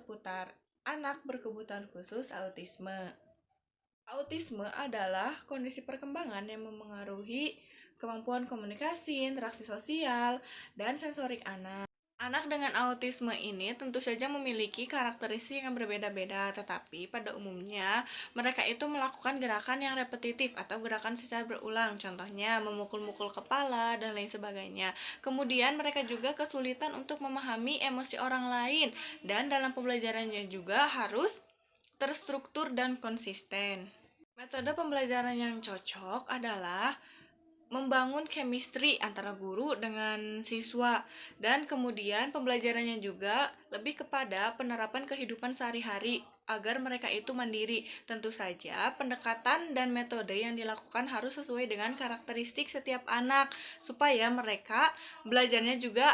seputar anak berkebutuhan khusus autisme. Autisme adalah kondisi perkembangan yang memengaruhi kemampuan komunikasi, interaksi sosial, dan sensorik anak. Anak dengan autisme ini tentu saja memiliki karakteristik yang berbeda-beda, tetapi pada umumnya mereka itu melakukan gerakan yang repetitif atau gerakan secara berulang, contohnya memukul-mukul kepala dan lain sebagainya. Kemudian mereka juga kesulitan untuk memahami emosi orang lain, dan dalam pembelajarannya juga harus terstruktur dan konsisten. Metode pembelajaran yang cocok adalah membangun chemistry antara guru dengan siswa, dan kemudian pembelajarannya juga lebih kepada penerapan kehidupan sehari-hari agar mereka itu mandiri. Tentu saja pendekatan dan metode yang dilakukan harus sesuai dengan karakteristik setiap anak supaya mereka belajarnya juga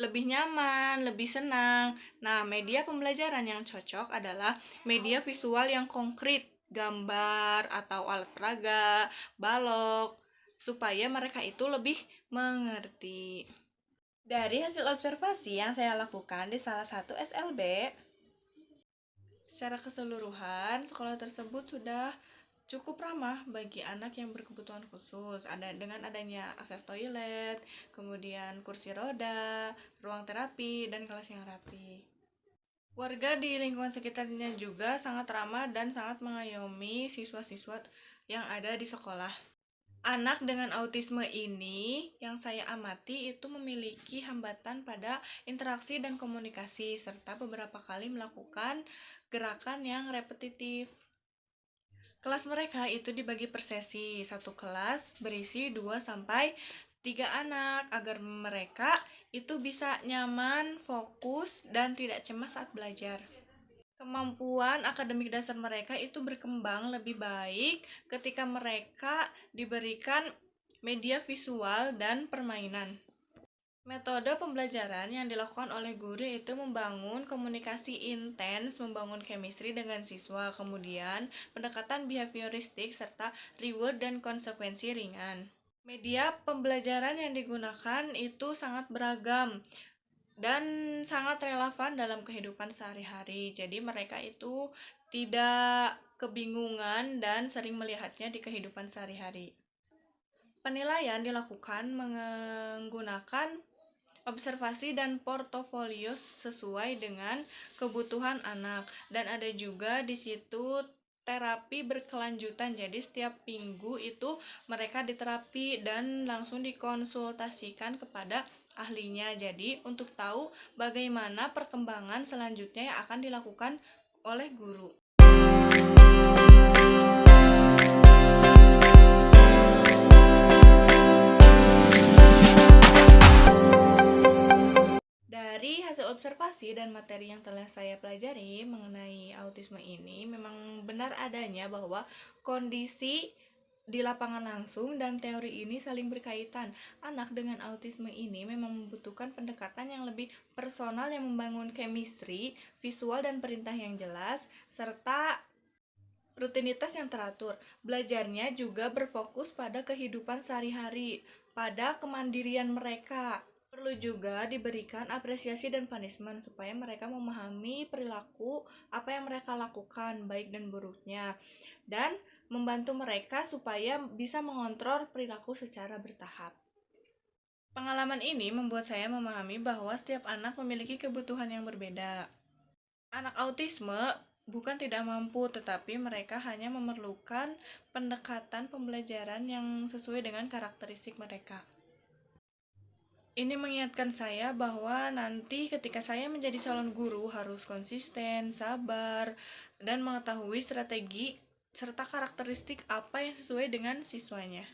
lebih nyaman, lebih senang. Nah, media pembelajaran yang cocok adalah media visual yang konkret, gambar atau alat peraga, balok, supaya mereka itu lebih mengerti. Dari hasil observasi yang saya lakukan di salah satu SLB, secara keseluruhan sekolah tersebut sudah cukup ramah bagi anak yang berkebutuhan khusus. Dengan adanya akses toilet, kemudian kursi roda, ruang terapi, dan kelas yang rapi. Warga di lingkungan sekitarnya juga sangat ramah dan sangat mengayomi siswa-siswa yang ada di sekolah. Anak dengan autisme ini yang saya amati itu memiliki hambatan pada interaksi dan komunikasi, serta beberapa kali melakukan gerakan yang repetitif. Kelas mereka itu dibagi per sesi, satu kelas berisi 2-3 anak agar mereka itu bisa nyaman, fokus, dan tidak cemas saat belajar. Kemampuan akademik dasar mereka itu berkembang lebih baik ketika mereka diberikan media visual dan permainan. Metode pembelajaran yang dilakukan oleh guru itu membangun komunikasi intens, membangun chemistry dengan siswa, kemudian pendekatan behavioristik serta reward dan konsekuensi ringan. Media pembelajaran yang digunakan itu sangat beragam dan sangat relevan dalam kehidupan sehari-hari. Jadi mereka itu tidak kebingungan dan sering melihatnya di kehidupan sehari-hari. Penilaian dilakukan menggunakan observasi dan portofolio sesuai dengan kebutuhan anak, dan ada juga di situ terapi berkelanjutan. Jadi setiap minggu itu mereka diterapi dan langsung dikonsultasikan kepada ahlinya. Jadi untuk tahu bagaimana perkembangan selanjutnya yang akan dilakukan oleh guru. Dari hasil observasi dan materi yang telah saya pelajari mengenai autisme ini, memang benar adanya bahwa kondisi di lapangan langsung dan teori ini saling berkaitan. Anak dengan autisme ini memang membutuhkan pendekatan yang lebih personal yang membangun chemistry, visual dan perintah yang jelas, serta rutinitas yang teratur. Belajarnya juga berfokus pada kehidupan sehari-hari, pada kemandirian mereka. Perlu juga diberikan apresiasi dan punishment supaya mereka memahami perilaku apa yang mereka lakukan, baik dan buruknya, dan membantu mereka supaya bisa mengontrol perilaku secara bertahap. Pengalaman ini membuat saya memahami bahwa setiap anak memiliki kebutuhan yang berbeda. Anak autisme bukan tidak mampu, tetapi mereka hanya memerlukan pendekatan pembelajaran yang sesuai dengan karakteristik mereka. Ini mengingatkan saya bahwa nanti ketika saya menjadi calon guru harus konsisten, sabar, dan mengetahui strategi serta karakteristik apa yang sesuai dengan siswanya.